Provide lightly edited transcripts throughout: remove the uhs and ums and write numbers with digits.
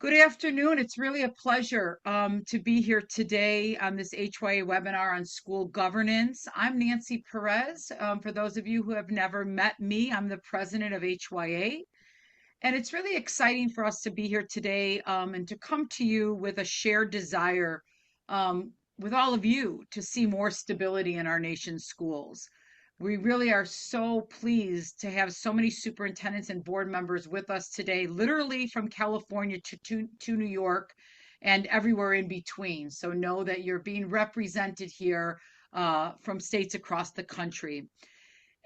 Good afternoon. It's really a pleasure to be here today on this HYA webinar on school governance. I'm Nanci Perez. For those of you who have never met me, I'm the president of HYA. And it's really exciting for us to be here today and to come to you with a shared desire with all of you to see more stability in our nation's schools. We really are so pleased to have so many superintendents and board members with us today, literally from California to New York and everywhere in between. So know that you're being represented here from states across the country.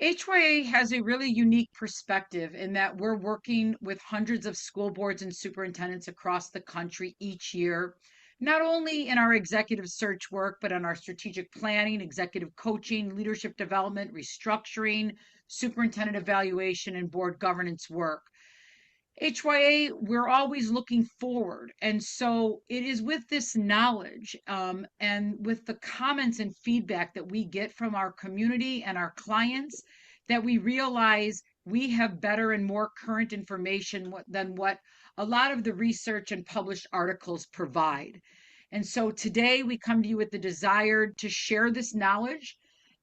HYA has a really unique perspective in that we're working with hundreds of school boards and superintendents across the country each year, not only in our executive search work, but on our strategic planning, executive coaching, leadership development, restructuring, superintendent evaluation, and board governance work. HYA, we're always looking forward. And so it is with this knowledge and with the comments and feedback that we get from our community and our clients that we realize we have better and more current information than what a lot of the research and published articles provide. And so today we come to you with the desire to share this knowledge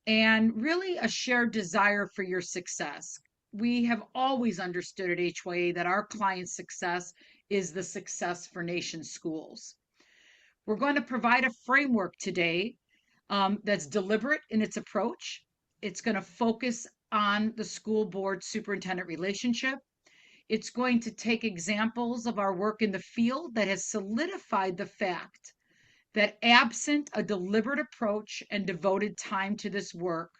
and really a shared desire for your success. We have always understood at HYA that our clients' success is the success for nation schools. We're going to provide a framework today that's deliberate in its approach. It's going to focus on the school board superintendent relationship. It's going to take examples of our work in the field that has solidified the fact that absent a deliberate approach and devoted time to this work,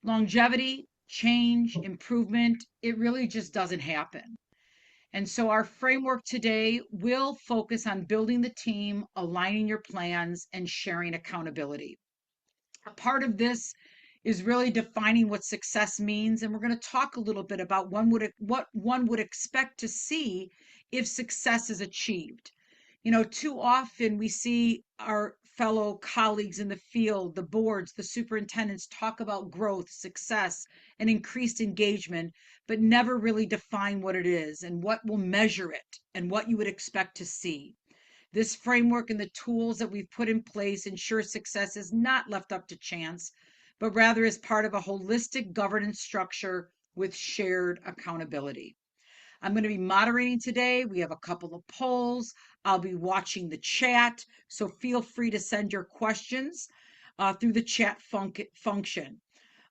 longevity, change, improvement, it really just doesn't happen. And so our framework today will focus on building the team, aligning your plans, and sharing accountability. A part of this is really defining what success means, and we're going to talk a little bit about what one would expect to see if success is achieved. Too often we see our fellow colleagues in the field, the boards, the superintendents talk about growth, success, and increased engagement, but never really define what it is and what will measure it and what you would expect to see. This framework and the tools that we've put in place ensure success is not left up to chance, but rather is part of a holistic governance structure with shared accountability. I'm going to be moderating today. We have a couple of polls. I'll be watching the chat, so feel free to send your questions through the chat function.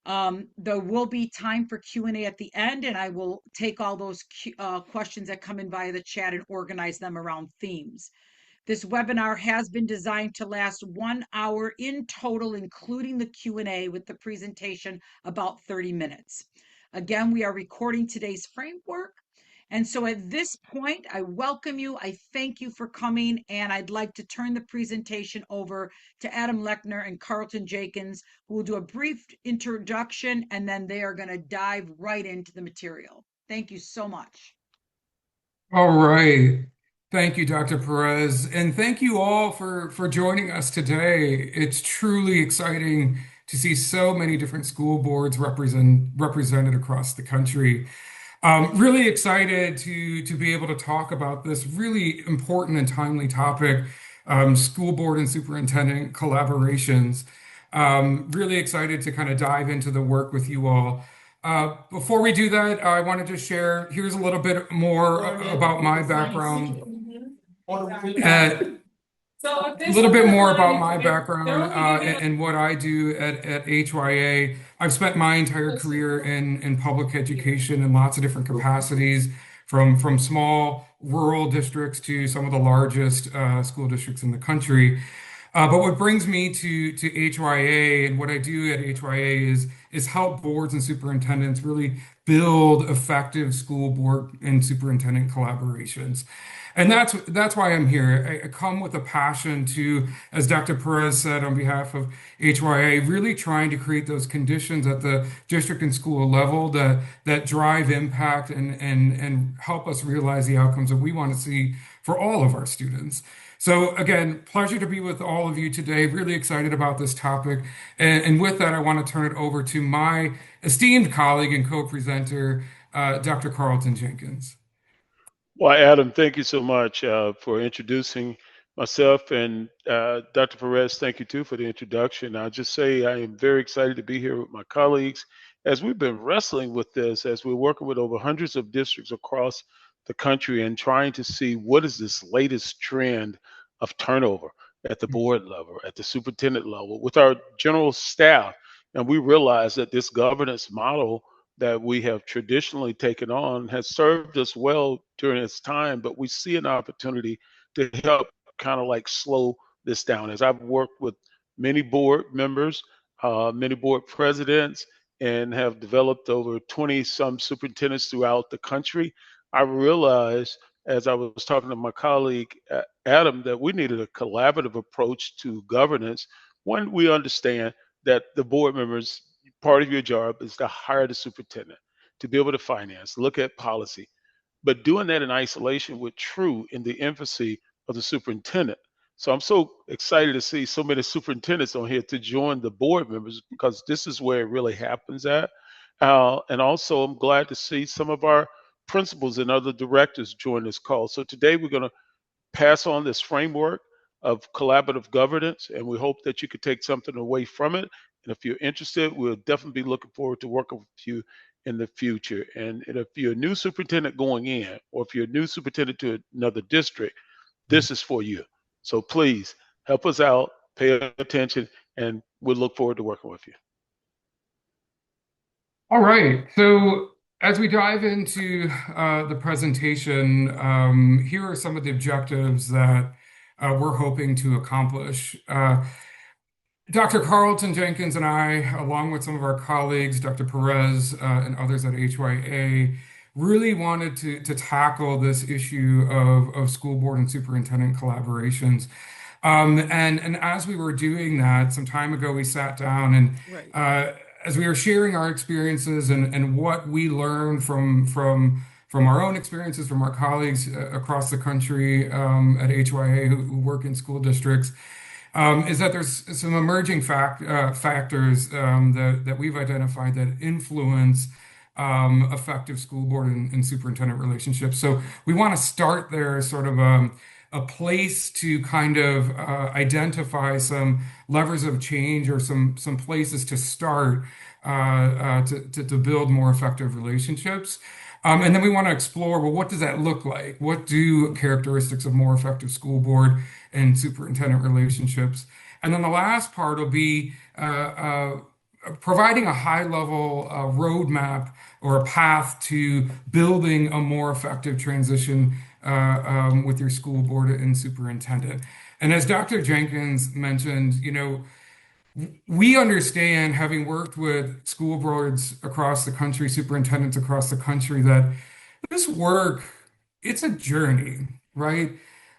There will be time for Q&A at the end, and I will take all those questions that come in via the chat and organize them around themes. This webinar has been designed to last 1 hour in total, including the Q&A with the presentation about 30 minutes. Again, we are recording today's framework. And so at this point, I welcome you. I thank you for coming. And I'd like to turn the presentation over to Adam Lechnir and Carlton Jenkins, who will do a brief introduction, and then they are going to dive right into the material. Thank you so much. All right. Thank you, Dr. Perez. And thank you all for joining us today. It's truly exciting to see so many different school boards represented across the country. Really excited to be able to talk about this really important and timely topic, school board and superintendent collaborations. Really excited to kind of dive into the work with you all. Before we do that, I wanted to share, here's a little bit more about my background. A little bit more about my background and what I do at HYA. I've spent my entire career in public education in lots of different capacities, from small rural districts to some of the largest school districts in the country. But what brings me to HYA and what I do at HYA is help boards and superintendents really build effective school board and superintendent collaborations. And that's why I'm here. I come with a passion to, as Dr. Perez said on behalf of HYA, really trying to create those conditions at the district and school level that drive impact and help us realize the outcomes that we want to see for all of our students. So again, pleasure to be with all of you today. Really excited about this topic. And with that, I want to turn it over to my esteemed colleague and co-presenter, Dr. Carlton Jenkins. Well, Adam, thank you so much for introducing myself. And Dr. Perez, thank you too for the introduction. I'll just say I am very excited to be here with my colleagues as we've been wrestling with this, as we're working with over hundreds of districts across the country and trying to see what is this latest trend of turnover at the board level, at the superintendent level, with our general staff. And we realize that this governance model that we have traditionally taken on has served us well during its time, but we see an opportunity to help kind of like slow this down. As I've worked with many board members, many board presidents, and have developed over 20 some superintendents throughout the country, I realized as I was talking to my colleague Adam that we needed a collaborative approach to governance. One, we understand that the board members, part of your job is to hire the superintendent, to be able to finance, look at policy, but doing that in isolation would true in the infancy of the superintendent. So I'm so excited to see so many superintendents on here to join the board members because this is where it really happens at. And also, I'm glad to see some of our principals and other directors join this call. So today we're going to pass on this framework of collaborative governance, and we hope that you could take something away from it. And if you're interested, we'll definitely be looking forward to working with you in the future. And if you're a new superintendent going in, or if you're a new superintendent to another district, this is for you. So please help us out, pay attention, and we'll look forward to working with you. All right. So as we dive into the presentation, here are some of the objectives that we're hoping to accomplish. Dr. Carlton, Jenkins, and I, along with some of our colleagues, Dr. Perez, and others at HYA, really wanted to tackle this issue of school board and superintendent collaborations. And as we were doing that, some time ago, we sat down and Right. as we were sharing our experiences and what we learned from our own experiences, from our colleagues across the country at HYA who work in school districts, is that there's some emerging factors that we've identified that influence effective school board and superintendent relationships. So we want to start there as sort of a place to kind of identify some levers of change or some places to start to build more effective relationships. And then we want to explore, well, what does that look like? What do characteristics of more effective school board and superintendent relationships? And then the last part will be providing a high level roadmap or a path to building a more effective transition with your school board and superintendent. And as Dr. Jenkins mentioned, we understand, having worked with school boards across the country, superintendents across the country, that this work, it's a journey, right?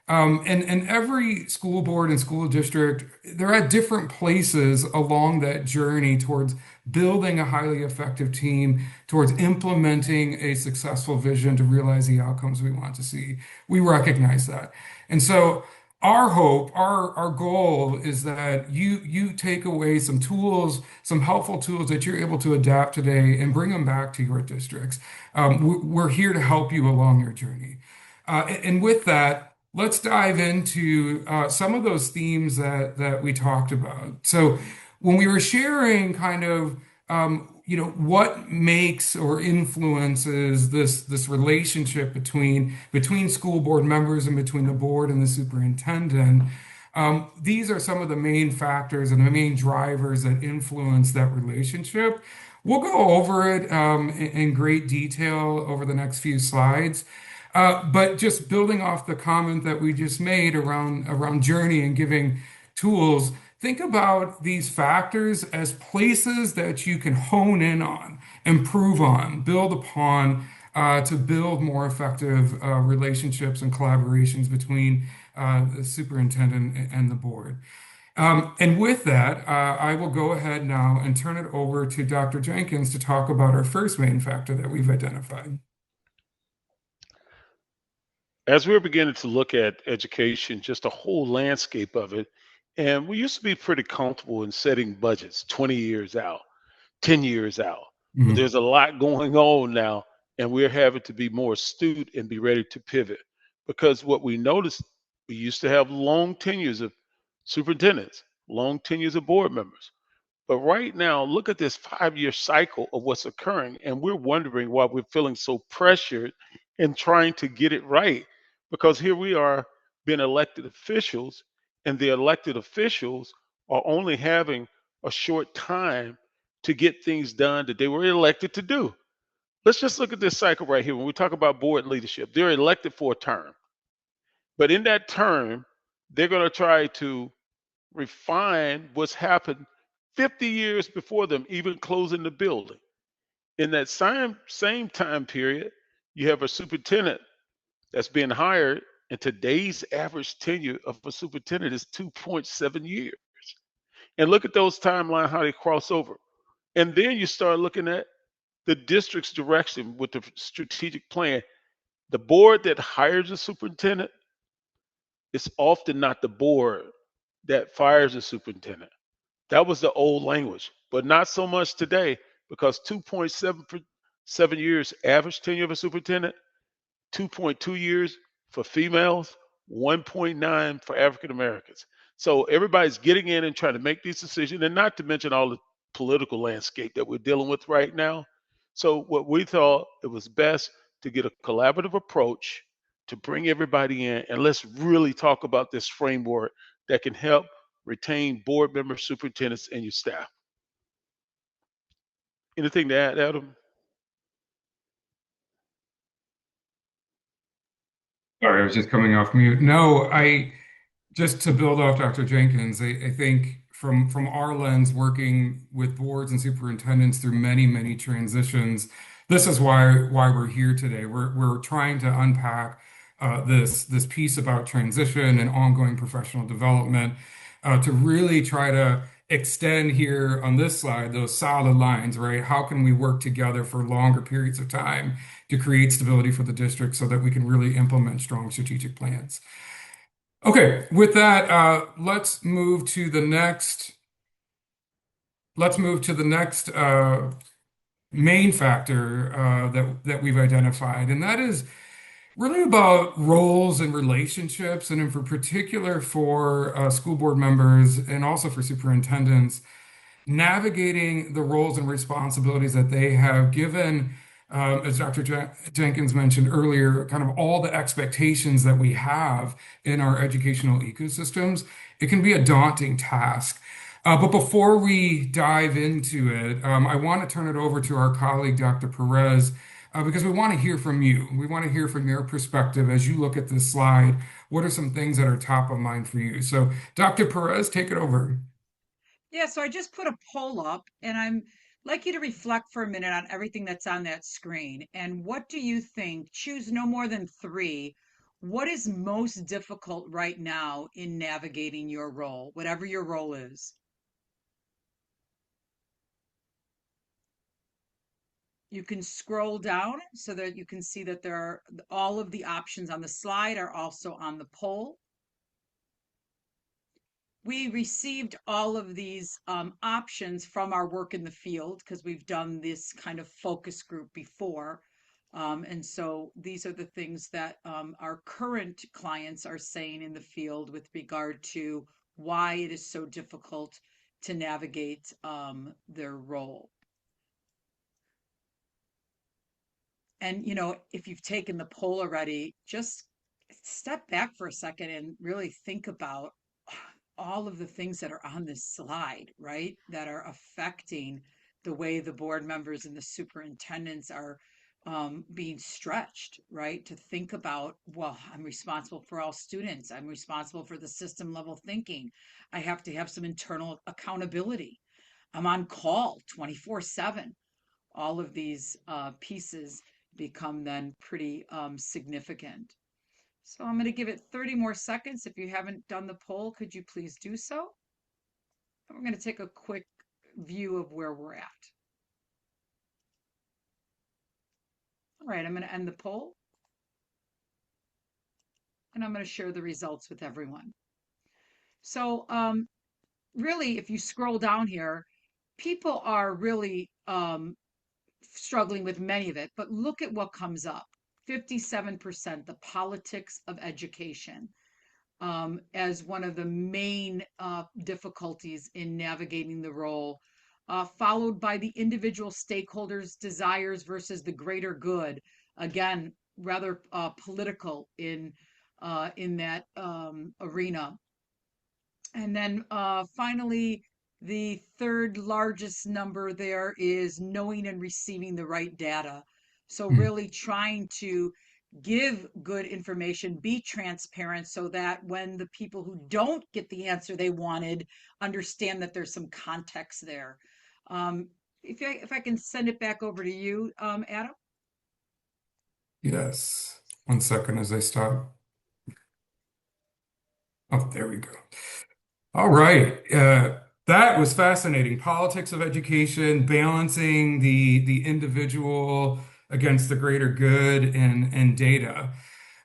And every school board and school district, they're at different places along that journey towards building a highly effective team, towards implementing a successful vision to realize the outcomes we want to see. We recognize that. And so our hope, our goal is that you take away some tools, some helpful tools that you're able to adapt today and bring them back to your districts. We're here to help you along your journey. And with that, let's dive into some of those themes that we talked about. So when we were sharing kind of what makes or influences this relationship between school board members and between the board and the superintendent, these are some of the main factors and the main drivers that influence that relationship. We'll go over it in great detail over the next few slides. But just building off the comment that we just made around journey and giving tools, think about these factors as places that you can hone in on, improve on, build upon to build more effective relationships and collaborations between the superintendent and the board. And with that, I will go ahead now and turn it over to Dr. Jenkins to talk about our first main factor that we've identified. As we were beginning to look at education, just a whole landscape of it, and we used to be pretty comfortable in setting budgets 20 years out, 10 years out. But Mhm. there's a lot going on now and we're having to be more astute and be ready to pivot. Because what we noticed, we used to have long tenures of superintendents, long tenures of board members. But right now, look at this 5-year cycle of what's occurring, and we're wondering why we're feeling so pressured and trying to get it right. Because here we are being elected officials, and the elected officials are only having a short time to get things done that they were elected to do. Let's just look at this cycle right here. When we talk about board leadership, they're elected for a term. But in that term, they're going to try to refine what's happened 50 years before them, even closing the building. In that same time period, you have a superintendent that's being hired, and today's average tenure of a superintendent is 2.7 years. And look at those timelines, how they cross over. And then you start looking at the district's direction with the strategic plan. The board that hires a superintendent is often not the board that fires a superintendent. That was the old language, but not so much today because 2.7 years average tenure of a superintendent, 2.2 years for females, 1.9 for African Americans. So everybody's getting in and trying to make these decisions, and not to mention all the political landscape that we're dealing with right now. So what we thought it was best to get a collaborative approach to bring everybody in, and let's really talk about this framework that can help retain board members, superintendents, and your staff. Anything to add, Adam? Sorry, I was just coming off mute. No, I just to build off Dr. Jenkins, I think from our lens, working with boards and superintendents through many transitions, this is why we're here today. We're trying to unpack this piece about transition and ongoing professional development to really try to extend here on this slide those solid lines, right? How can we work together for longer periods of time to create stability for the district so that we can really implement strong strategic plans? Okay, with that, let's move to the next. Let's move to the next main factor that we've identified, and that is really about roles and relationships, and in particular for school board members and also for superintendents, navigating the roles and responsibilities that they have given, as Dr. Jenkins mentioned earlier, kind of all the expectations that we have in our educational ecosystems. It can be a daunting task. But before we dive into it, I want to turn it over to our colleague, Dr. Perez, because we want to hear from you. We want to hear from your perspective as you look at this slide. What are some things that are top of mind for you? So, Dr. Perez, take it over. Yeah, so I just put a poll up and I'm like you to reflect for a minute on everything that's on that screen. And what do you think? Choose no more than three. What is most difficult right now in navigating your role, whatever your role is? You can scroll down so that you can see that there are all of the options on the slide are also on the poll. We received all of these options from our work in the field because we've done this kind of focus group before. And so these are the things that our current clients are saying in the field with regard to why it is so difficult to navigate their role. And, you know, if you've taken the poll already, just step back for a second and really think about all of the things that are on this slide, right? That are affecting the way the board members and the superintendents are being stretched, right? To think about, well, I'm responsible for all students. I'm responsible for the system level thinking. I have to have some internal accountability. I'm on call 24/7. All of these pieces become then pretty significant. So I'm going to give it 30 more seconds. If you haven't done the poll, could you please do so? And we're going to take a quick view of where we're at. All right, I'm going to end the poll. And I'm going to share the results with everyone. So really, if you scroll down here, people are really struggling with many of it, but look at what comes up. 57%, the politics of education, as one of the main difficulties in navigating the role, followed by the individual stakeholders' desires versus the greater good. Again, rather political in that arena. And then finally, the third largest number there is knowing and receiving the right data. So Mm. really trying to give good information, be transparent so that when the people who don't get the answer they wanted understand that there's some context there. If I can send it back over to you, Adam. Yes. One second as I stop. Oh, there we go. All right. That was fascinating. Politics of education, balancing the individual against the greater good and data.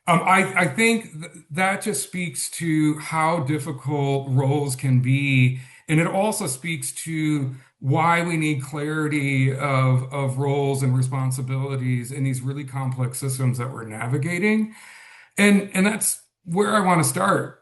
I think that just speaks to how difficult roles can be. And it also speaks to why we need clarity of roles and responsibilities in these really complex systems that we're navigating. And that's where I want to start.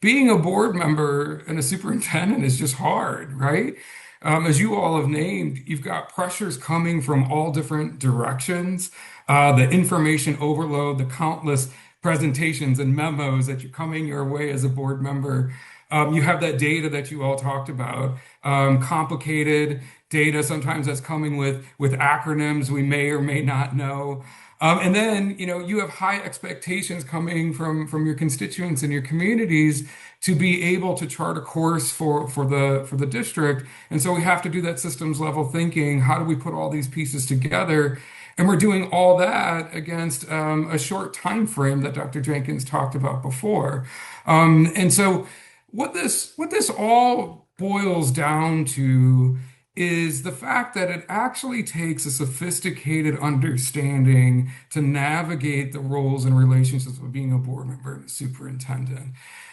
Being a board member and a superintendent is just hard, right? As you all have named, you've got pressures coming from all different directions. The information overload, the countless presentations and memos that you're coming your way as a board member. You have that data that you all talked about, complicated data. Sometimes that's coming with acronyms we may or may not know. And then, you have high expectations coming from your constituents and your communities to be able to chart a course for the district. And so we have to do that systems level thinking. How do we put all these pieces together? And we're doing all that against a short time frame that Dr. Jenkins talked about before. And so what this all boils down to is the fact that it actually takes a sophisticated understanding to navigate the roles and relationships of being a board member and a superintendent.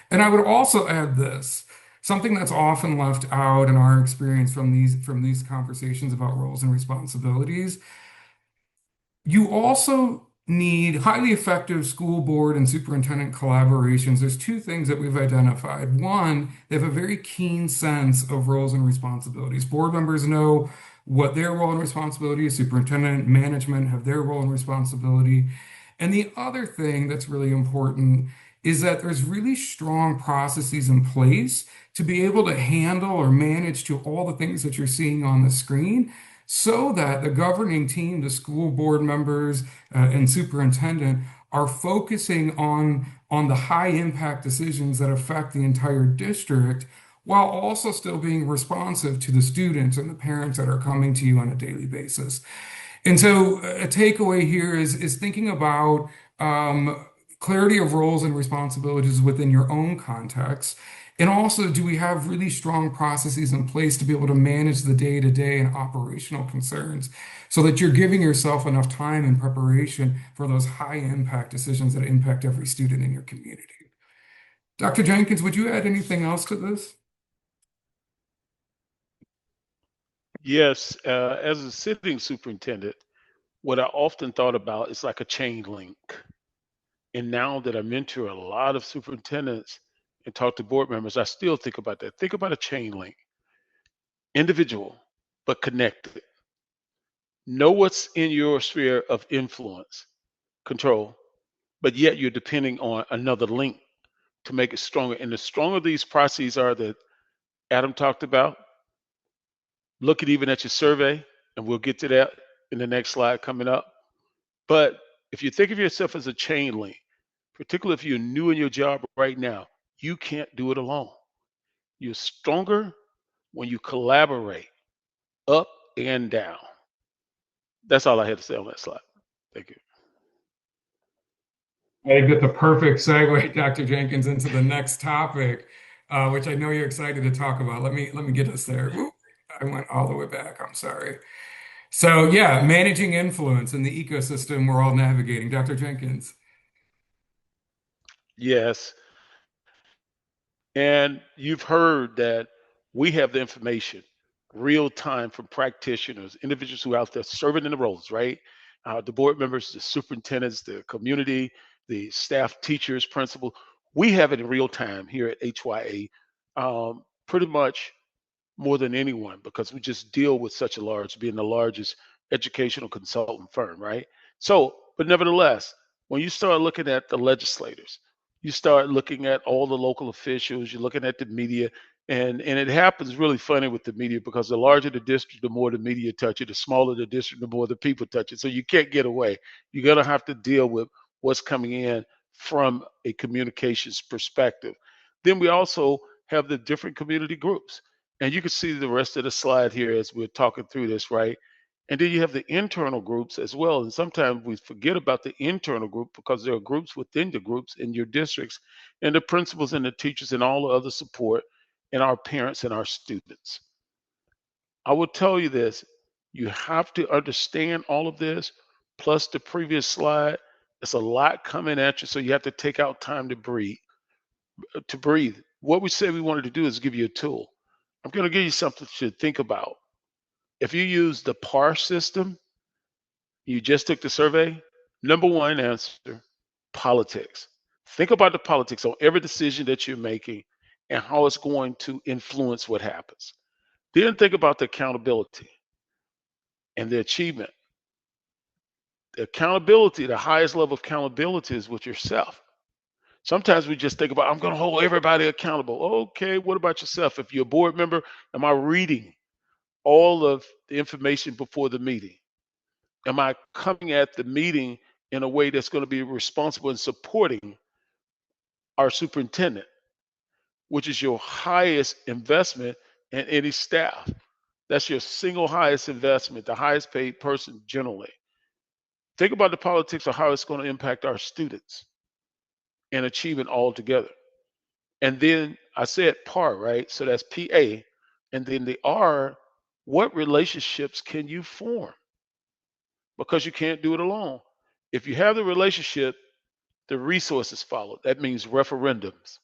And I would also add this, something that's often left out in our experience from these conversations about roles and responsibilities. You also need highly effective school board and superintendent collaborations. There's two things that we've identified. One, they have a very keen sense of roles and responsibilities. Board members know what their role and responsibility is. Superintendent, management have their role and responsibility. And the other thing that's really important is that there's really strong processes in place to be able to handle or manage to all the things that you're seeing on the screen so that the governing team, the school board members, and superintendent are focusing on the high impact decisions that affect the entire district while also still being responsive to the students and the parents that are coming to you on a daily basis. And so a takeaway here is thinking about clarity of roles and responsibilities within your own context. And also, do we have really strong processes in place to be able to manage the day-to-day and operational concerns so that you're giving yourself enough time and preparation for those high impact decisions that impact every student in your community? Dr. Jenkins, would you add anything else to this? Yes, as a sitting superintendent, what I often thought about is like a chain link. And now that I mentor a lot of superintendents and talk to board members, I still think about that. Think about a chain link, individual, but connected. Know what's in your sphere of influence, control, but yet you're depending on another link to make it stronger. And the stronger these processes are that Adam talked about, look at even at your survey, and we'll get to that in the next slide coming up. But if you think of yourself as a chain link, particularly if you're new in your job right now, you can't do it alone. You're stronger when you collaborate up and down. That's all I had to say on that slide. Thank you. I think that's a perfect segue, Dr. Jenkins, into the next topic, which I know you're excited to talk about. Let me get us there. Oop, I went all the way back. I'm sorry. So yeah, managing influence in the ecosystem we're all navigating. Dr. Jenkins. Yes. And you've heard that we have the information. real time from practitioners, individuals who are out there serving in the roles, right? The board members, the superintendents, the community, the staff, teachers, principal. We have it in real time here at HYA, pretty much more than anyone because we just deal with such a large, being the largest educational consultant firm, right? So, but nevertheless, when you start looking at the legislators, you start looking at all the local officials, you're looking at the media, and it happens really funny with the media because the larger the district, the more the media touch it, the smaller the district, the more the people touch it. So you can't get away. You're gonna have to deal with what's coming in from a communications perspective. Then we also have the different community groups. And you can see the rest of the slide here as we're talking through this, right? And then you have the internal groups as well. And sometimes we forget about the internal group because there are groups within the groups in your districts and the principals and the teachers and all the other support and our parents and our students. I will tell you this, you have to understand all of this, plus the previous slide. It's a lot coming at you, so you have to take out time to breathe. What we said we wanted to do is give you a tool. I'm going to give you something to think about. If you use the PAR system, you just took the survey, number one answer, politics. Think about the politics on every decision that you're making and how it's going to influence what happens. Then think about the accountability and the achievement. The accountability, the highest level of accountability is with yourself. Sometimes we just think about, I'm going to hold everybody accountable. Okay, what about yourself? If you're a board member, am I reading all of the information before the meeting? Am I coming at the meeting in a way that's going to be responsible and supporting our superintendent, which is your highest investment in any staff? That's your single highest investment, the highest paid person generally. Think about the politics of how it's going to impact our students and achievement altogether. And then I said PAR, right? So that's PA. And then the R, what relationships can you form? Because you can't do it alone. If you have the relationship, the resources follow. That means referendums,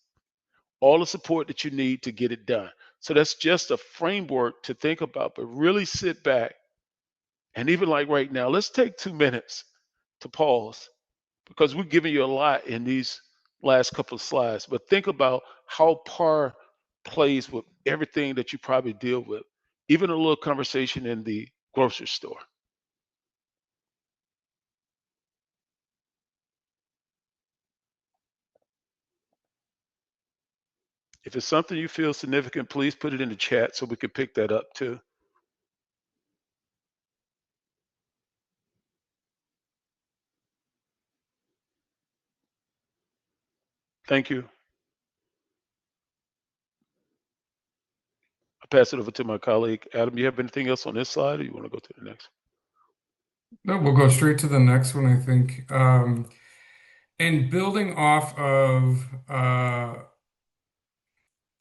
all the support that you need to get it done. So that's just a framework to think about, but really sit back. And even like right now, let's take 2 minutes to pause because we're giving you a lot in these last couple of slides. But think about how PAR plays with everything that you probably deal with, even a little conversation in the grocery store. If it's something you feel significant, please put it in the chat so we can pick that up too. Thank you. I'll pass it over to my colleague. Adam, you have anything else on this slide or you want to go to the next? No, we'll go straight to the next one, I think. And building off of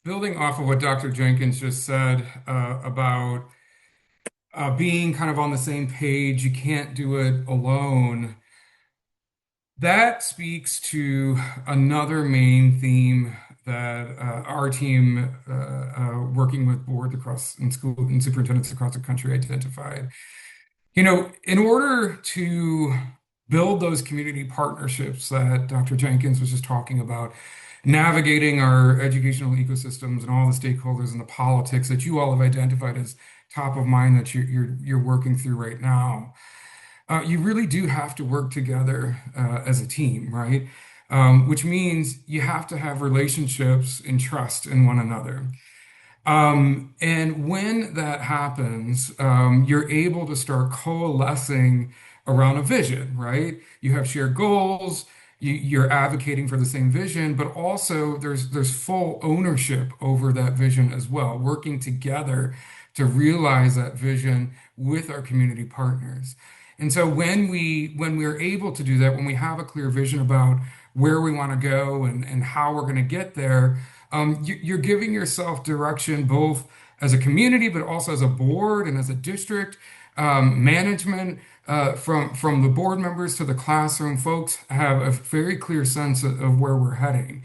what Dr. Jenkins just said about being kind of on the same page, you can't do it alone. That speaks to another main theme that our team, working with boards across and school and superintendents across the country, identified. In order to build those community partnerships that Dr. Jenkins was just talking about, navigating our educational ecosystems and all the stakeholders and the politics that you all have identified as top of mind that you're working through right now. You really do have to work together as a team, right? Which means you have to have relationships and trust in one another. And when that happens, you're able to start coalescing around a vision, right? You have shared goals, you're advocating for the same vision, but also there's full ownership over that vision as well, working together to realize that vision with our community partners. And so when we're able to do that, when we have a clear vision about where we want to go and how we're going to get there, you're giving yourself direction both as a community, but also as a board and as a district, management, from the board members to the classroom, folks have a very clear sense of where we're heading.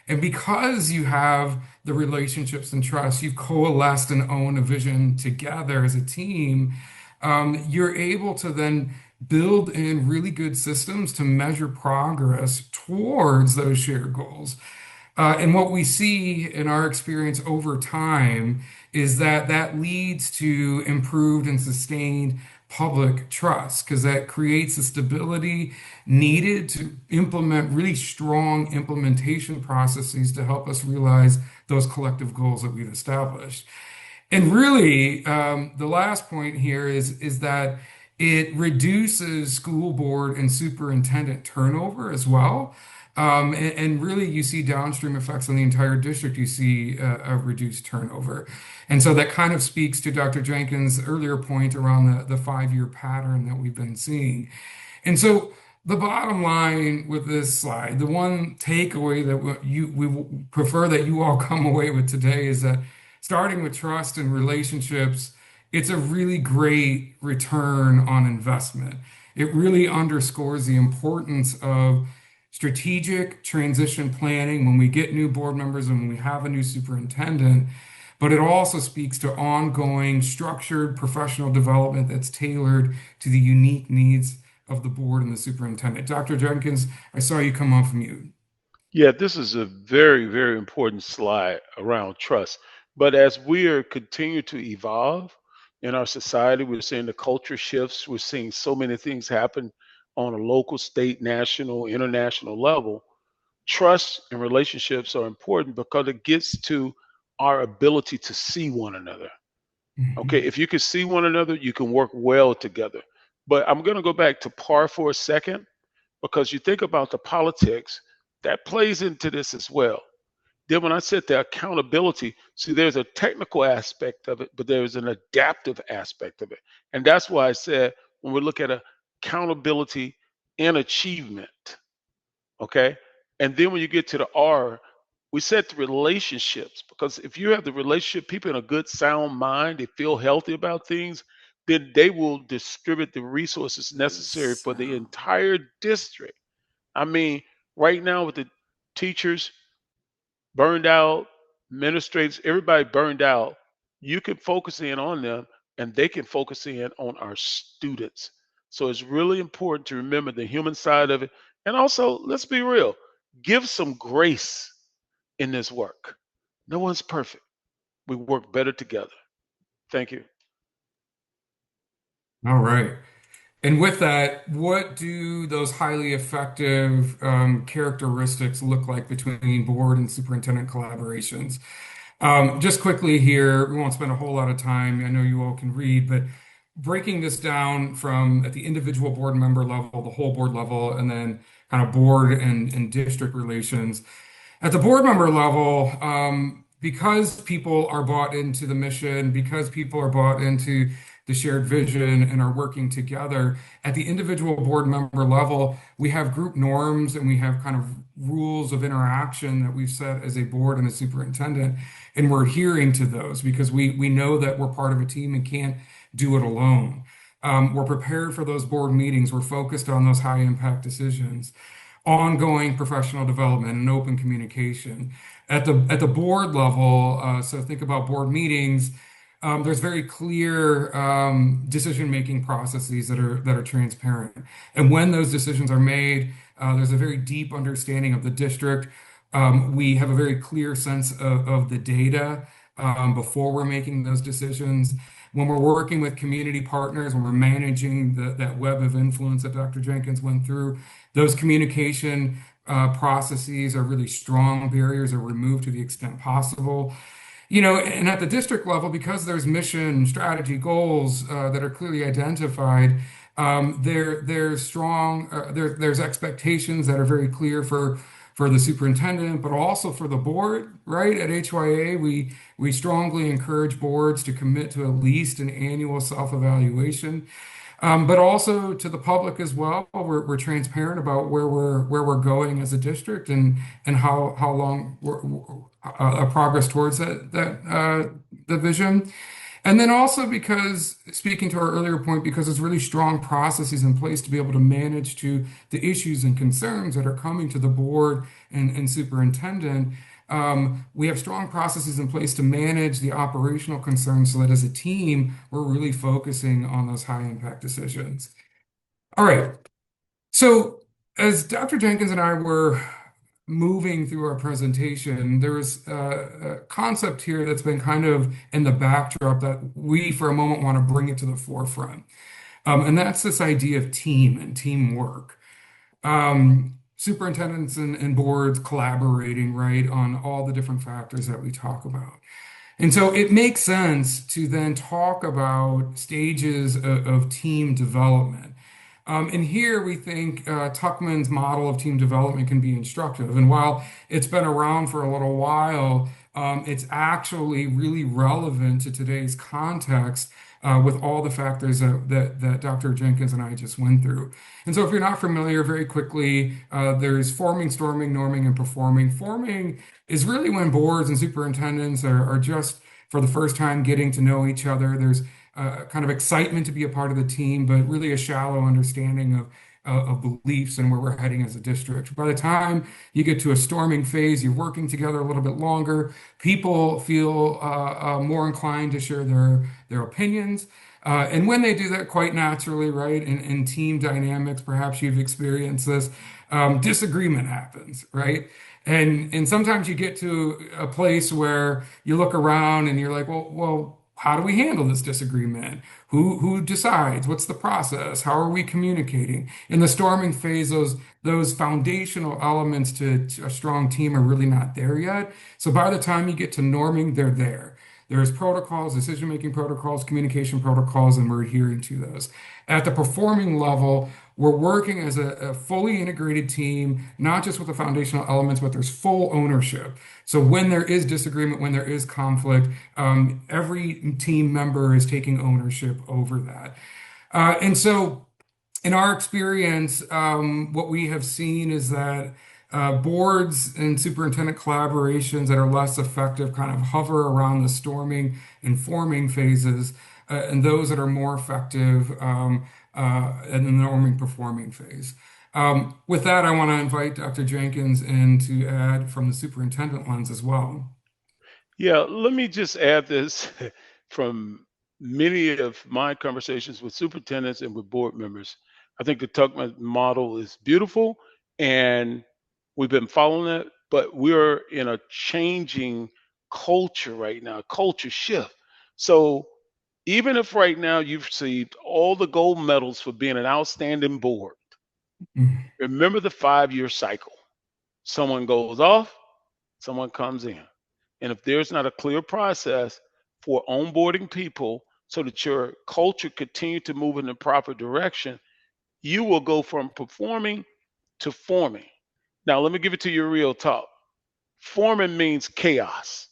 And because you have the relationships and trust, you've coalesced and own a vision together as a team, you're able to then build in really good systems to measure progress towards those shared goals. And what we see in our experience over time is that that leads to improved and sustained public trust because that creates the stability needed to implement really strong implementation processes to help us realize those collective goals that we've established. And really, the last point here is that it reduces school board and superintendent turnover as well. And really, you see downstream effects on the entire district. You see a reduced turnover. And so that kind of speaks to Dr. Jenkins' earlier point around the 5-year pattern that we've been seeing. And so the bottom line with this slide, the one takeaway that we prefer that you all come away with today is that starting with trust and relationships, it's a really great return on investment. It really underscores the importance of strategic transition planning when we get new board members and when we have a new superintendent, but it also speaks to ongoing structured professional development that's tailored to the unique needs of the board and the superintendent. Dr. Jenkins, I saw you come off mute. Yeah, this is a very, very important slide around trust. But as we are continue to evolve in our society, we're seeing the culture shifts. We're seeing so many things happen on a local, state, national, international level. Trust and relationships are important because it gets to our ability to see one another. Okay, Mhm. if you can see one another, you can work well together. But I'm going to go back to PAR for a second because you think about the politics that plays into this as well. Then when I said the accountability, see, there's a technical aspect of it, but there's an adaptive aspect of it. And that's why I said when we look at accountability and achievement, okay? And then when you get to the R, we said the relationships, because if you have the relationship, people in a good, sound mind, they feel healthy about things, then they will distribute the resources necessary for the entire district. I mean, right now with the teachers burned out, administrators, everybody burned out, you can focus in on them and they can focus in on our students. So it's really important to remember the human side of it. And also, let's be real, give some grace in this work. No one's perfect. We work better together. Thank you. All right. And with that, what do those highly effective characteristics look like between board and superintendent collaborations? Just quickly here, we won't spend a whole lot of time. I know you all can read, but breaking this down from at the individual board member level, the whole board level, and then kind of board and district relations. At the board member level, because people are bought into the mission, because people are bought into the shared vision and are working together, at the individual board member level, we have group norms and we have kind of rules of interaction that we've set as a board and a superintendent, and we're adhering to those because we know that we're part of a team and can't do it alone. We're prepared for those board meetings. We're focused on those high impact decisions, ongoing professional development and open communication. At the board level, so think about board meetings, there's very clear decision-making processes that are transparent. And when those decisions are made, there's a very deep understanding of the district. We have a very clear sense of the data before we're making those decisions. When we're working with community partners, when we're managing that web of influence that Dr. Jenkins went through, those communication processes are really strong. Barriers are removed to the extent possible. And at the district level, because there's mission, strategy, goals that are clearly identified, there's strong, there's expectations that are very clear for the superintendent, but also for the board, right? At HYA, we strongly encourage boards to commit to at least an annual self-evaluation. But also to the public as well. We're transparent about where we're going as a district and how long a progress towards the vision. And then also because, speaking to our earlier point, because there's really strong processes in place to be able to manage to the issues and concerns that are coming to the board and superintendent. We have strong processes in place to manage the operational concerns so that as a team, we're really focusing on those high impact decisions. All right. So as Dr. Jenkins and I were moving through our presentation, there was a concept here that's been kind of in the backdrop that we, for a moment, want to bring it to the forefront. And that's this idea of team and teamwork. Superintendents and boards collaborating, right, on all the different factors that we talk about. And so it makes sense to then talk about stages of team development. And here we think Tuckman's model of team development can be instructive. And while it's been around for a little while, it's actually really relevant to today's context with all the factors that Dr. Jenkins and I just went through. And so if you're not familiar, very quickly, there's forming, storming, norming, and performing. Forming is really when boards and superintendents are just for the first time getting to know each other. There's kind of excitement to be a part of the team, but really a shallow understanding of beliefs and where we're heading as a district. By the time you get to a storming phase, you're working together a little bit longer. People feel more inclined to share their opinions. And when they do that quite naturally, right, in team dynamics, perhaps you've experienced this, disagreement happens, right? And sometimes you get to a place where you look around and you're like, well, how do we handle this disagreement? Who decides? What's the process? How are we communicating? In the storming phase, those foundational elements to a strong team are really not there yet. So by the time you get to norming, they're there. There's protocols, decision-making protocols, communication protocols, and we're adhering to those. At the performing level, we're working as a fully integrated team, not just with the foundational elements, but there's full ownership. So when there is disagreement, when there is conflict, every team member is taking ownership over that. And so in our experience, what we have seen is that boards and superintendent collaborations that are less effective kind of hover around the storming and forming phases, and those that are more effective in the norming performing phase. With that, I want to invite Dr. Jenkins in to add from the superintendent lens as well. Yeah, let me just add this from many of my conversations with superintendents and with board members. I think the Tuckman model is beautiful and we've been following it, but we're in a changing culture right now, culture shift. So even if right now you've received all the gold medals for being an outstanding board, Mm. remember the 5-year cycle. Someone goes off, someone comes in. And if there's not a clear process for onboarding people so that your culture continue to move in the proper direction, you will go from performing to forming. Now, let me give it to you real talk. Forming means chaos.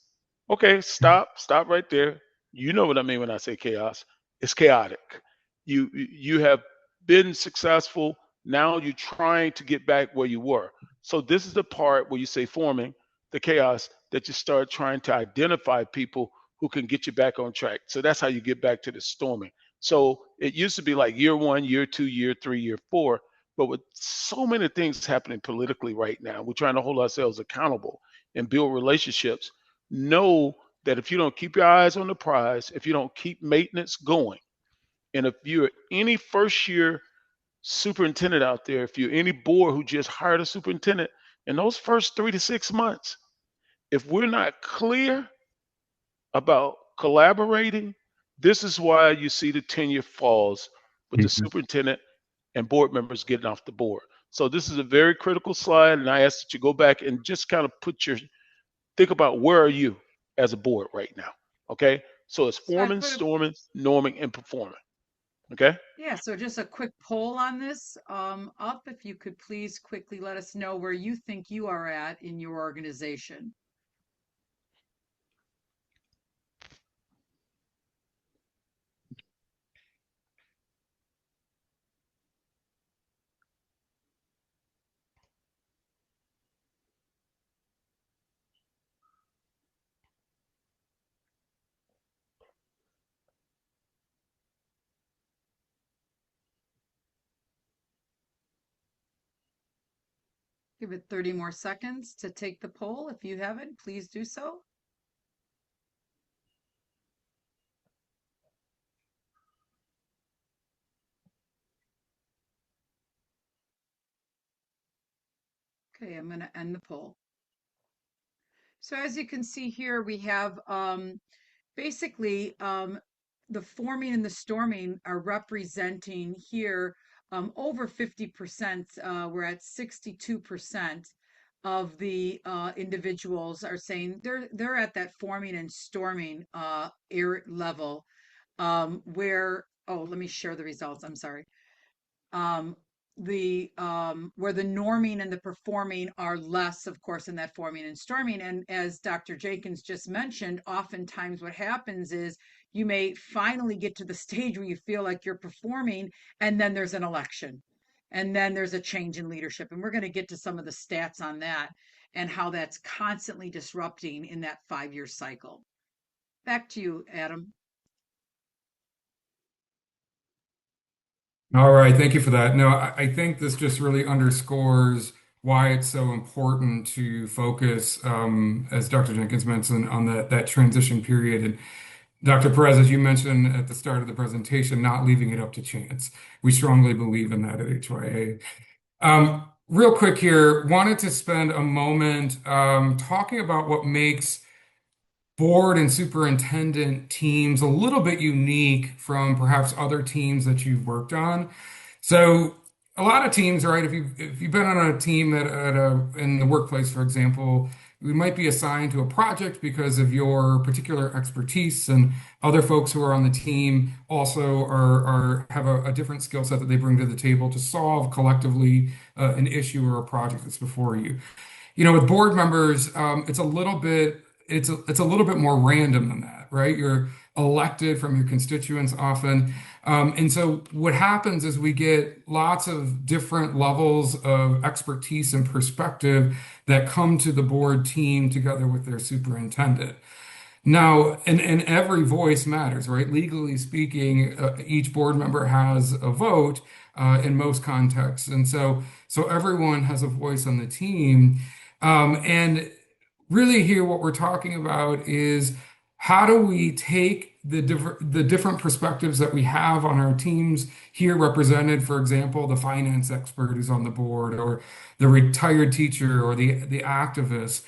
Okay, stop right there. You know what I mean when I say chaos. It's chaotic. You have been successful. Now you're trying to get back where you were. So this is the part where you say forming, the chaos, that you start trying to identify people who can get you back on track. So that's how you get back to the storming. So it used to be like year one, year two, year three, year four. But with so many things happening politically right now, we're trying to hold ourselves accountable and build relationships. Know that if you don't keep your eyes on the prize, if you don't keep maintenance going, and if you're any first year superintendent out there, if you're any board who just hired a superintendent, in those first 3 to 6 months, if we're not clear about collaborating, this is why you see the tenure falls with the Mhm. superintendent and board members getting off the board. So this is a very critical slide, and I ask that you go back and just kind of think about where are you as a board right now. Okay, so it's So I forming, put a storming, norming, and performing. Okay. Yeah, so just a quick poll on this up. If you could please quickly let us know where you think you are at in your organization. Give it 30 more seconds to take the poll. If you haven't, please do so. Okay, I'm going to end the poll. So as you can see here, we have basically the forming and the storming are representing here over 50%. We're at 62% of the individuals are saying they're at that forming and storming air level where, oh, let me share the results. I'm sorry. um, the where the norming and the performing are less, of course, in that forming and storming. And as Dr. Jenkins just mentioned, oftentimes what happens is you may finally get to the stage where you feel like you're performing, and then there's an election, and then there's a change in leadership. And we're going to get to some of the stats on that and how that's constantly disrupting in that 5-year cycle. Back to you, Adam. All right, thank you for that. No, I think this just really underscores why it's so important to focus, as Dr. Jenkins mentioned, on that transition period. And Dr. Perez, as you mentioned at the start of the presentation, not leaving it up to chance. We strongly believe in that at HYA. Real quick here, wanted to spend a moment talking about what makes board and superintendent teams a little bit unique from perhaps other teams that you've worked on. So a lot of teams, right? If you've been on a team in the workplace, for example, we might be assigned to a project because of your particular expertise, and other folks who are on the team also are have a different skill set that they bring to the table to solve collectively an issue or a project that's before you. With board members, it's a little bit more random than that, right? You're elected from your constituents often. And so what happens is we get lots of different levels of expertise and perspective that come to the board team together with their superintendent. Now, and every voice matters, right? Legally speaking, each board member has a vote in most contexts. And so everyone has a voice on the team. And really here what we're talking about is how do we take the different perspectives that we have on our teams here represented, for example, the finance expert who's on the board, or the retired teacher, or the activist.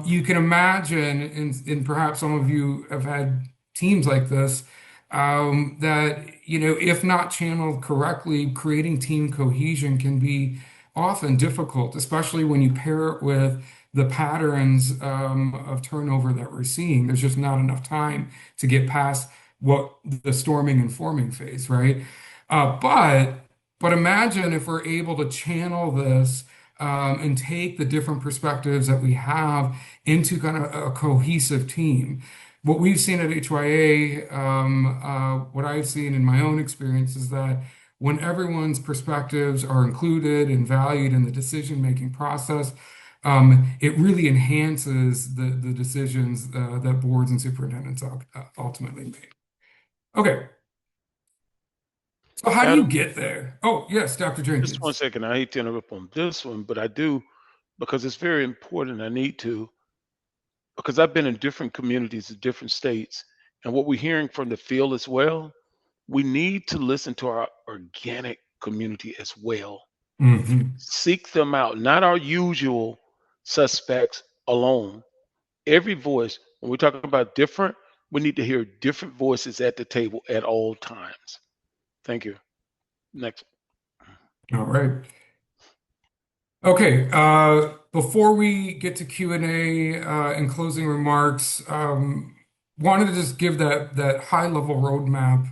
You can imagine, and perhaps some of you have had teams like this, that, if not channeled correctly, creating team cohesion can be often difficult, especially when you pair it with the patterns of turnover that we're seeing. There's just not enough time to get past what the storming and forming phase, right? But imagine if we're able to channel this and take the different perspectives that we have into kind of a cohesive team. What we've seen at HYA, what I've seen in my own experience is that when everyone's perspectives are included and valued in the decision-making process, it really enhances the decisions that boards and superintendents ultimately make. Okay, so how do you Adam, get there? Oh, yes, Dr. just one Jenkins. second. I hate to interrupt on this one, but I do because it's very important. I need to, because I've been in different communities in different states, and what we're hearing from the field as well, we need to listen to our organic community as well. Mhm. Seek them out, not our usual suspects alone. Every voice, when we're talking about different, we need to hear different voices at the table at all times. Thank you. Next. All right. Okay, before we get to Q&A and closing remarks, wanted to just give that high level roadmap.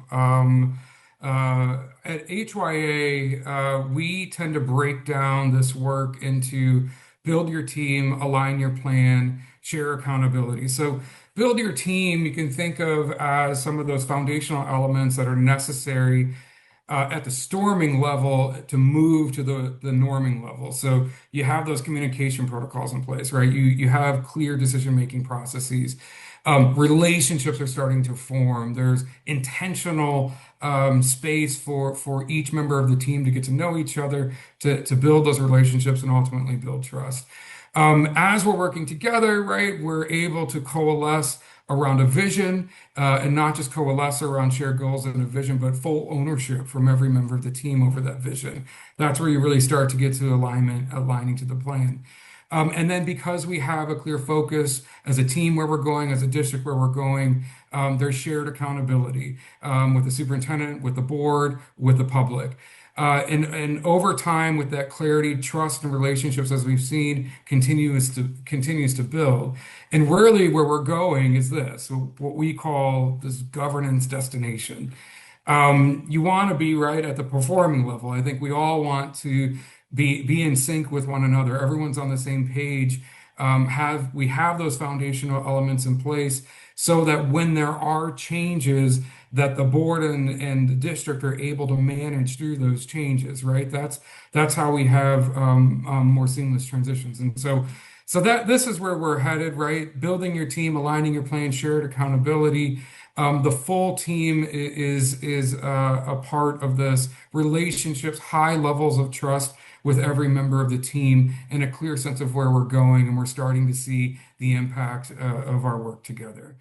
At HYA, we tend to break down this work into build your team, align your plan, share accountability. So build your team, you can think of as some of those foundational elements that are necessary at the storming level to move to the norming level. So you have those communication protocols in place, right? You have clear decision-making processes. Relationships are starting to form. There's intentional space for each member of the team to get to know each other, to build those relationships and ultimately build trust. As we're working together, right, we're able to coalesce around a vision, and not just coalesce around shared goals and a vision, but full ownership from every member of the team over that vision. That's where you really start to get to aligning to the plan. And then because we have a clear focus as a team where we're going, as a district where we're going, there's shared accountability with the superintendent, with the board, with the public. And over time, with that clarity, trust, and relationships, as we've seen, continues to build. And really, where we're going is this, what we call this governance destination. You want to be right at the performing level. I think we all want to be in sync with one another. Everyone's on the same page. We have those foundational elements in place so that when there are changes, that the board and the district are able to manage through those changes, right? That's how we have more seamless transitions. And so that this is where we're headed, right? Building your team, aligning your plan, shared accountability. The full team is a part of this. Relationships, high levels of trust with every member of the team, and a clear sense of where we're going, and we're starting to see the impact of our work together.